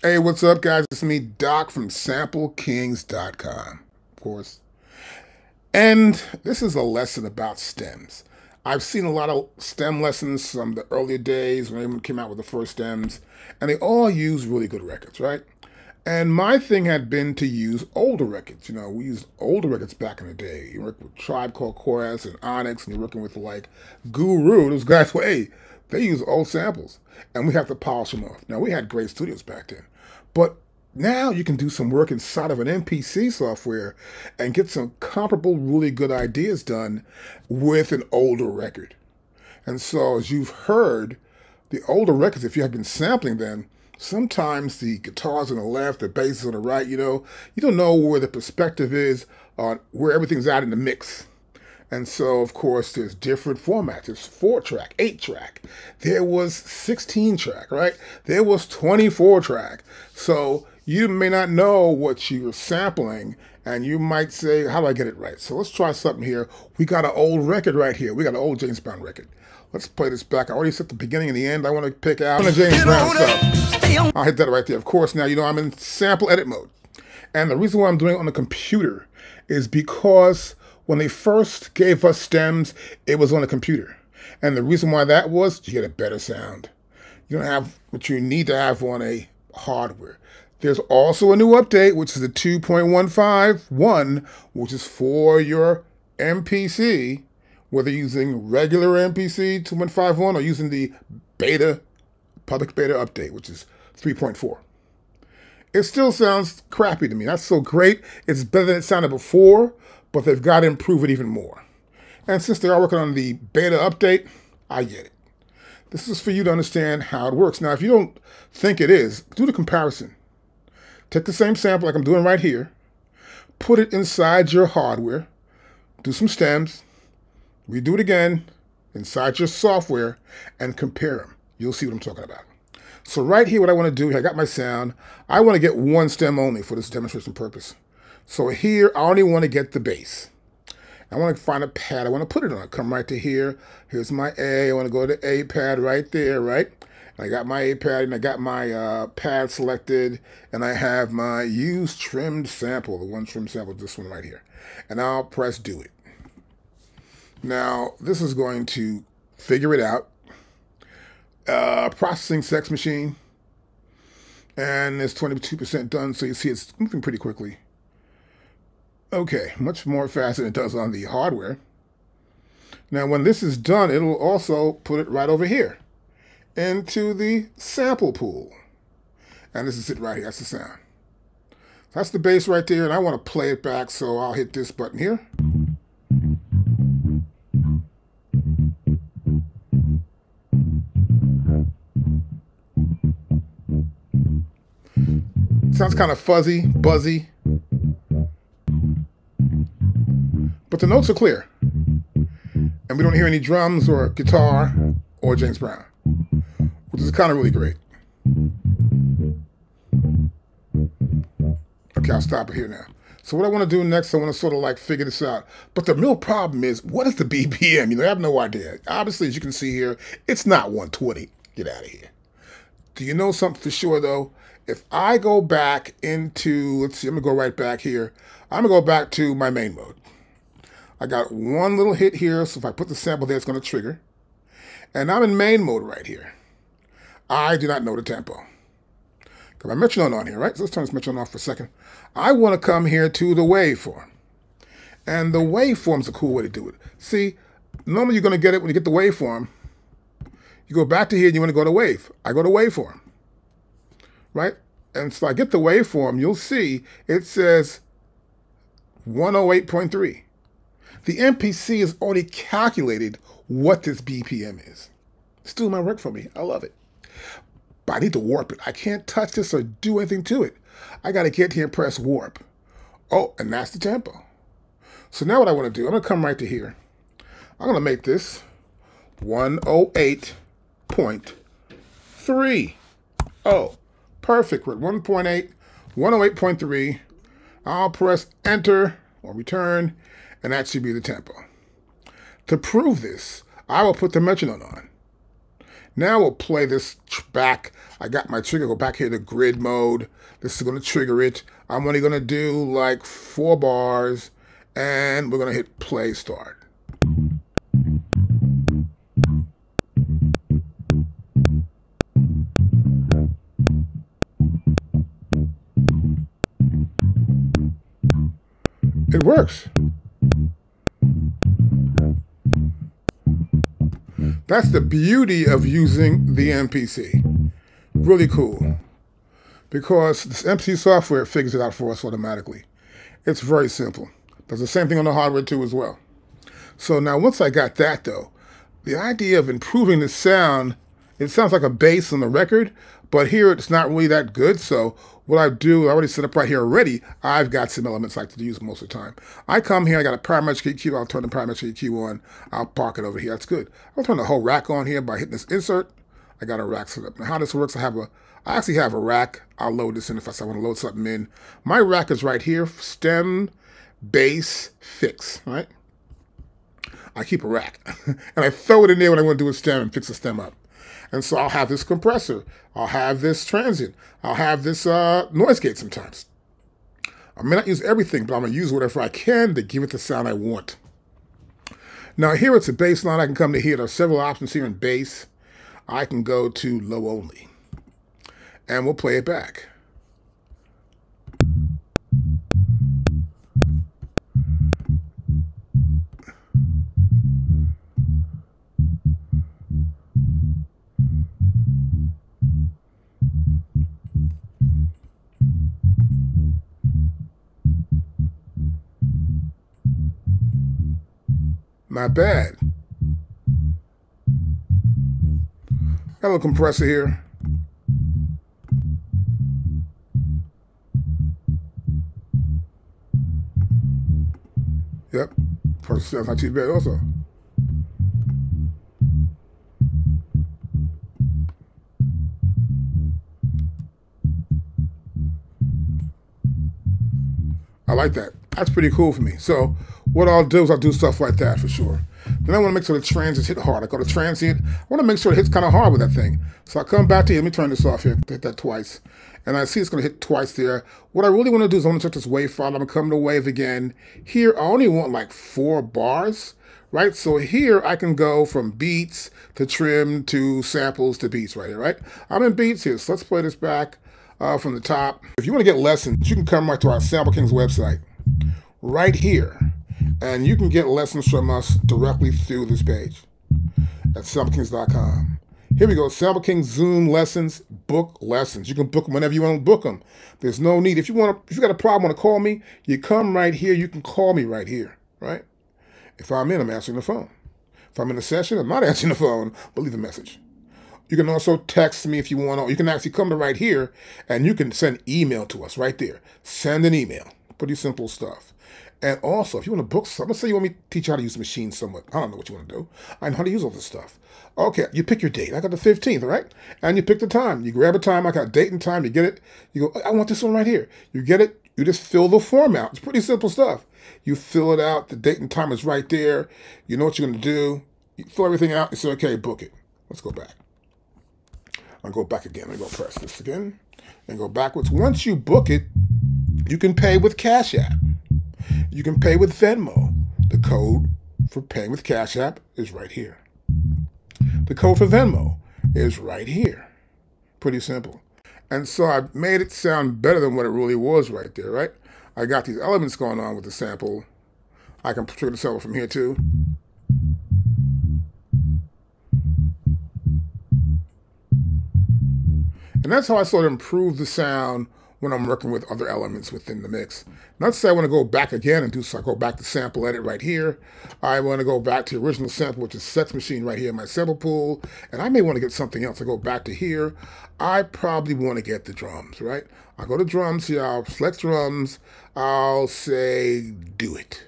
Hey, what's up, guys? It's me, Doc from SampleKings.com, of course. And this is a lesson about stems. I've seen a lot of stem lessons from the earlier days when everyone came out with the first stems, and they all use really good records, right? And my thing had been to use older records. You know, we used older records back in the day. You work with Tribe Called Quest and Onyx, and you're working with like Guru. Those guys, well, hey, they use old samples, and we have to polish them off. Now, we had great studios back then, but now you can do some work inside of an MPC software and get some comparable, really good ideas done with an older record. And so, as you've heard, the older records, if you have been sampling them, sometimes the guitar's on the left, the bass is on the right, you don't know where the perspective is on where everything's at in the mix. And so, of course, there's different formats. There's 4-track, 8-track. There was 16-track, right? There was 24-track. So you may not know what you're sampling, and you might say, how do I get it right? So let's try something here. We got an old record right here. We got an old James Brown record. Let's play this back. I already set the beginning and the end. I want to pick out the James Brown stuff. I'll hit that right there. Of course, now, I'm in sample edit mode. And the reason why I'm doing it on the computer is because when they first gave us stems, it was on the computer. And the reason why that was, you get a better sound. You don't have what you need to have on a hardware. There's also a new update, which is the 2.151, which is for your MPC, whether using regular MPC 2.51 or using the beta, public beta update, which is 3.4. It still sounds crappy to me. That's so great. It's better than it sounded before, but they've got to improve it even more. And since they are working on the beta update, I get it. This is for you to understand how it works. Now, if you don't think it is, do the comparison. Take the same sample like I'm doing right here, put it inside your hardware, do some stems, redo it again inside your software, and compare them. You'll see what I'm talking about. So right here, what I want to do, I got my sound. I want to get one stem only for this demonstration purpose. So here, I only want to get the bass. I want to find a pad I want to put it on. Come right to here. Here's my A. I want to go to the A pad right there, right? I got my A pad, and I got my pad selected, and I have my use trimmed sample, the one trimmed sample, this one right here. And I'll press do it. Now, this is going to figure it out. Processing sex machine, and it's 22% done, so you see it's moving pretty quickly. Okay, much more faster than it does on the hardware. Now, when this is done, it'll also put it right over here into the sample pool. And this is it right here. That's the sound. That's the bass right there, and I want to play it back, so I'll hit this button here. Sounds kind of fuzzy, buzzy, but the notes are clear, and we don't hear any drums or guitar or James Brown, which is kind of really great. Okay, I'll stop it here now. So what I want to do next, I want to sort of like figure this out. But the real problem is, what is the BPM? I have no idea. Obviously, as you can see here, it's not 120. Get out of here. Do you know something for sure, though? If I go back into, let's see, I'm going to go right back here. I'm going to go back to my main mode. I got one little hit here, so if I put the sample there, it's going to trigger. And I'm in main mode right here. I do not know the tempo. Got my metronome on here, right? So let's turn this metronome off for a second. I want to come here to the waveform. And the waveform's a cool way to do it. See, normally you're going to get it when you get the waveform. You go back to here and you want to go to wave. I go to waveform. Right? And so I get the waveform, you'll see it says 108.3. The MPC has already calculated what this BPM is. It's doing my work for me. I love it. But I need to warp it. I can't touch this or do anything to it. I got to get here and press warp. Oh, and that's the tempo. So now what I want to do, I'm going to come right to here. I'm going to make this 108.3. Oh. Perfect. We're at 1.8, 108.3. I'll press enter or return, and that should be the tempo. To prove this, I will put the metronome on. Now we'll play this back. I got my trigger, go back here to grid mode. This is going to trigger it. I'm only going to do like 4 bars, and we're going to hit play start. It works. That's the beauty of using the MPC. Really cool. Because this MPC software figures it out for us automatically. It's very simple. Does the same thing on the hardware too as well. So now once I got that though, the idea of improving the sound, it sounds like a bass on the record, but here it's not really that good. So what I do, I already set up right here already. I've got some elements I like to use most of the time. I come here, I got a parametric EQ, I'll turn the parametric EQ on, I'll park it over here, that's good. I'll turn the whole rack on here by hitting this insert. I got a rack set up. Now how this works, I actually have a rack. I'll load this in if I want to load something in. My rack is right here, stem, bass, fix, right? I keep a rack, and I throw it in there when I want to do a stem and fix a stem up. And so I'll have this compressor, I'll have this transient, I'll have this noise gate sometimes. I may not use everything, but I'm going to use whatever I can to give it the sound I want. Now here it's a bass line. I can come to here. There are several options here in bass. I can go to low only, and we'll play it back. Not bad. Got a little compressor here. Yep, sounds not too bad also. I like that. That's pretty cool for me. So what I'll do is I'll do stuff like that for sure. Then I want to make sure the transients hit hard. I go to transient. I want to make sure it hits kind of hard with that thing. So I come back to here. Let me turn this off here. Hit that twice. And I see it's going to hit twice there. What I really want to do is I want to check this wave file. I'm going to come to wave again. Here, I only want like 4 bars, right? So here I can go from beats to trim to samples to beats right here, right? I'm in beats here. So let's play this back from the top. If you want to get lessons, you can come right to our Sample Kings website right here. And you can get lessons from us directly through this page at samplekings.com. Here we go, Sample Kings Zoom lessons, book lessons. You can book them whenever you want to book them. There's no need. If you got a problem, want to call me, you come right here. You can call me right here, right? If I'm in, I'm answering the phone. If I'm in a session, I'm not answering the phone, but leave a message. You can also text me if you want to. You can actually come to right here, and you can send email to us right there. Send an email. Pretty simple stuff. And also, if you want to book something, let's say you want me to teach you how to use the machine somewhat. I don't know what you want to do. I know how to use all this stuff. Okay, you pick your date. I got the 15th, right? And you pick the time. You grab a time. I got date and time. You get it. You go, I want this one right here. You get it. You just fill the form out. It's pretty simple stuff. You fill it out. The date and time is right there. You know what you're going to do. You fill everything out. You say, okay, book it. Let's go back. I'll go back again. I'm going to press this again and go backwards. Once you book it, you can pay with Cash App. You can pay with Venmo. The code for paying with Cash App is right here. The code for Venmo is right here. Pretty simple. And so I made it sound better than what it really was right there, right? I got these elements going on with the sample. I can trigger the sample from here too. And that's how I sort of improve the sound when I'm working with other elements within the mix. Not to say I want to go back again and do so. I go back to sample edit right here. I want to go back to the original sample, which is Sex Machine right here in my sample pool. And I may want to get something else. I go back to here. I probably want to get the drums, right? I'll go to drums here. I'll select drums. I'll say, do it.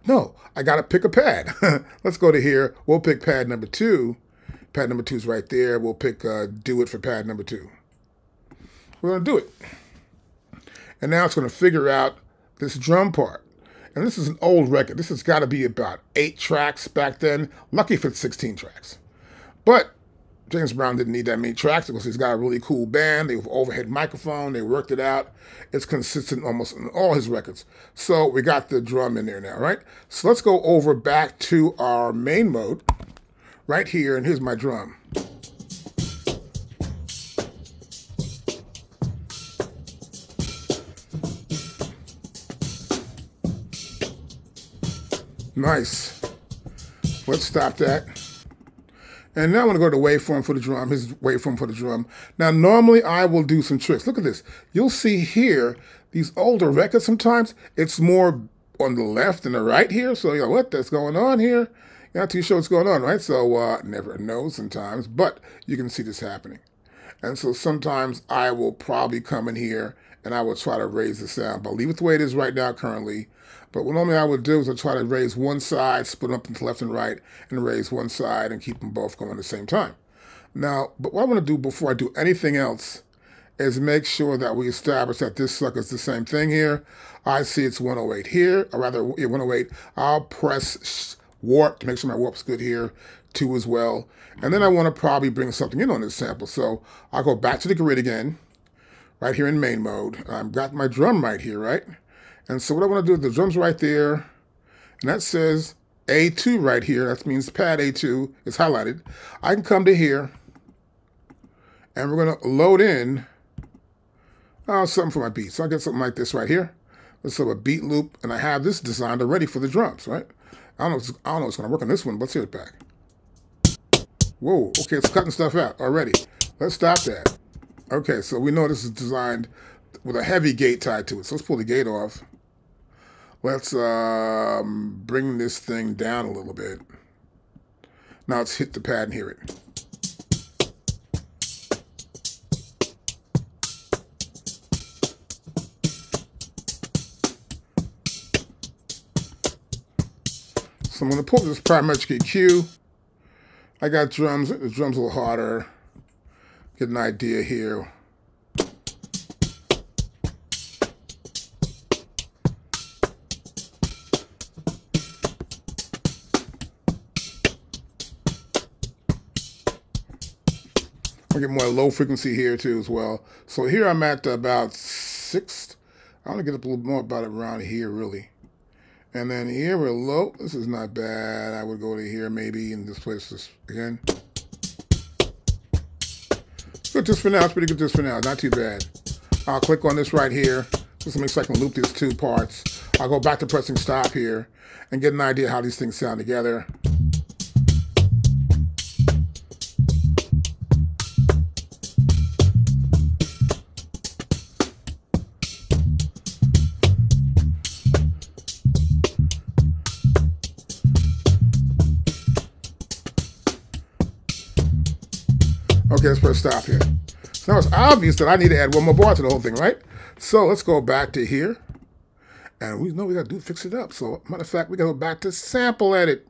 No, I got to pick a pad. Let's go to here. We'll pick pad number 2. Pad number 2 is right there. We'll pick do it for pad number 2. We're going to do it. And now it's going to figure out this drum part. And this is an old record. This has got to be about 8 tracks back then. Lucky if it's 16 tracks. But James Brown didn't need that many tracks because he's got a really cool band. They have overhead microphone. They worked it out. It's consistent almost in all his records. So we got the drum in there now, right? So let's go over back to our main mode right here, and here's my drum. Nice. Let's stop that. And now I'm going to go to the waveform for the drum. Here's the waveform for the drum. Now, normally I will do some tricks. Look at this. You'll see here, these older records sometimes, it's more on the left than the right here. So you're like, what? That's going on here? You're not too sure what's going on, right? So never know sometimes, but you can see this happening. And so sometimes I will probably come in here and I will try to raise the sound, but leave it the way it is right now currently. But what normally I would do is I try to raise one side, split them up into left and right, and raise one side and keep them both going at the same time. Now, but what I want to do before I do anything else is make sure that we establish that this sucker is the same thing here. I see it's 108 here, or rather 108. I'll press warp to make sure my warp's good here too as well. And then I want to probably bring something in on this sample. So I'll go back to the grid again, right here in main mode. I've got my drum right here, right? And so what I want to do, the drum's right there, and that says A2 right here. That means pad A2 is highlighted. I can come to here, and we're going to load in something for my beat. So I get something like this right here. Let's have a beat loop, and I have this designed already for the drums, right? I don't know if it's going to work on this one, but let's hear it back. Whoa, okay, it's cutting stuff out already. Let's stop that. Okay, so we know this is designed with a heavy gate tied to it. So let's pull the gate off. Let's bring this thing down a little bit. Now let's hit the pad and hear it. So I'm going to pull this parametric EQ. I got drums. The drums a little harder. Get an idea here. I'll get more low frequency here too as well. So here I'm at about 6. I want to get up a little more about it around here really. And then here we're low. This is not bad. I would go to here maybe in this place just again. Good just for now. It's pretty good just for now. Not too bad. I'll click on this right here just to make sure I can loop these two parts. I'll go back to pressing stop here and get an idea how these things sound together. Okay, let's press stop here. So now it's obvious that I need to add one more bar to the whole thing, right? So let's go back to here. And we know we got to fix it up. So matter of fact, we got to go back to sample edit.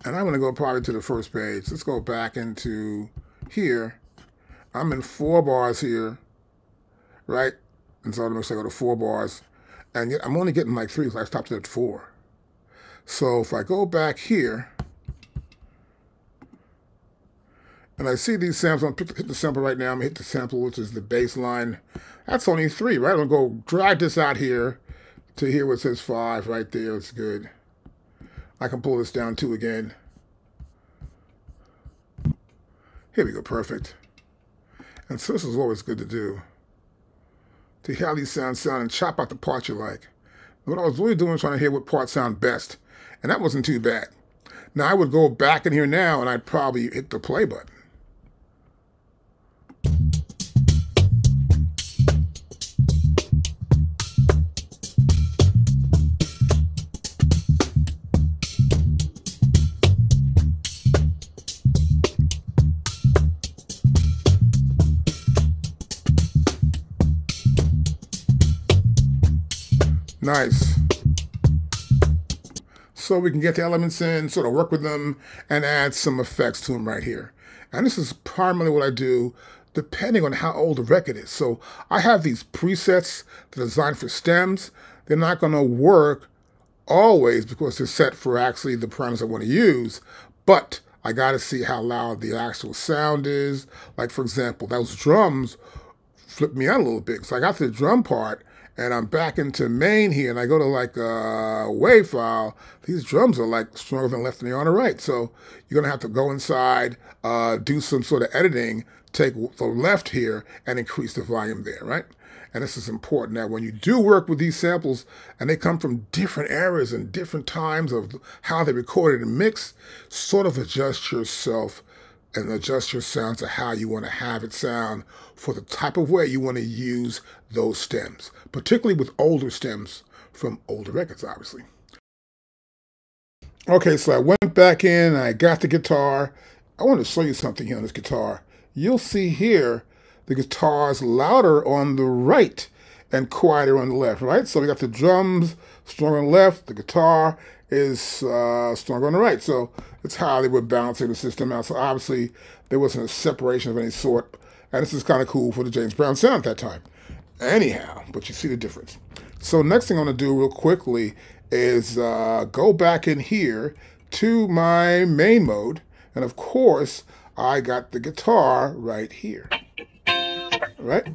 And I'm going to go probably to the first page. Let's go back into here. I'm in 4 bars here, right? And so I'm going to go to 4 bars. And yet I'm only getting like 3, so I stopped at 4. So if I go back here, and I see these samples, I'm going to hit the sample right now. I'm going to hit the sample, which is the bass line. That's only 3, right? I'm going to go drag this out here to here where it says 5 right there. It's good. I can pull this down 2 again. Here we go, perfect. And so this is always good to do. To hear how these sounds sound and chop out the parts you like. What I was really doing was trying to hear what parts sound best. And that wasn't too bad. Now I would go back in here now and I'd probably hit the play button. Nice. So we can get the elements in, sort of work with them, and add some effects to them right here. And this is primarily what I do depending on how old the record is. So I have these presets that are designed for stems. They're not going to work always because they're set for actually the parameters I want to use, but I got to see how loud the actual sound is. Like, for example, those drums flipped me out a little bit. So I got to the drum part, and I'm back into main here, and I go to like a wave file. These drums are like stronger than left than they are on the right. So you're gonna have to go inside, do some sort of editing, take the left here and increase the volume there, right? And this is important that when you do work with these samples and they come from different eras and different times of how they recorded and mixed, sort of adjust yourself and adjust your sound to how you want to have it sound for the type of way you want to use those stems, particularly with older stems from older records, obviously. Okay, so I went back in, I got the guitar. I want to show you something here on this guitar. You'll see here the guitar's louder on the right and quieter on the left, right? So we got the drums stronger on the left, the guitar is stronger on the right. So it's how they were balancing the system out. So obviously there wasn't a separation of any sort. And this is kind of cool for the James Brown sound at that time. Anyhow, but you see the difference. So next thing I'm going to do real quickly is go back in here to my main mode. And of course, I got the guitar right here. Right?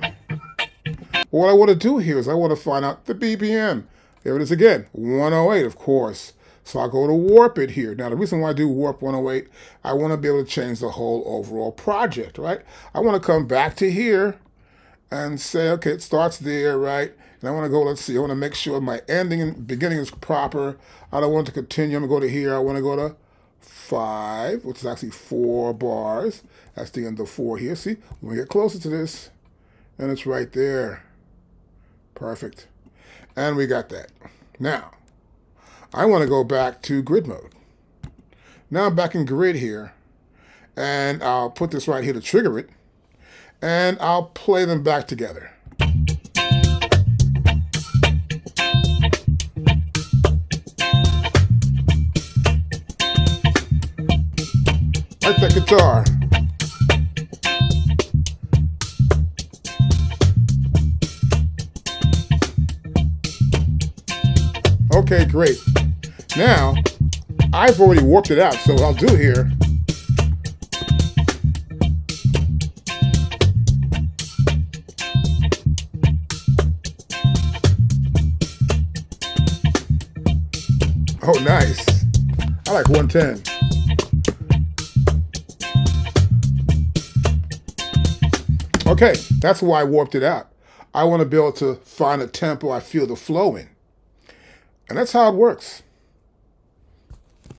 What I want to do here is I want to find out the BPM. There it is again, 108, of course. So I'll go to warp it here. Now, the reason why I do warp 108, I want to be able to change the whole overall project, right? I want to come back to here and say, okay, it starts there, right? And I want to go, let's see, I want to make sure my ending and beginning is proper. I don't want to continue. I'm going to go to here. I want to go to 5, which is actually 4 bars. That's the end of 4 here. See, when we get closer to this, and it's right there. Perfect. And we got that. Now, I want to go back to grid mode. Now I'm back in grid here, and I'll put this right here to trigger it, and I'll play them back together. Like that guitar. Okay, great. Now, I've already warped it out, so what I'll do here, oh, nice. I like 110. Okay, that's why I warped it out. I want to be able to find a tempo I feel the flow in. And that's how it works.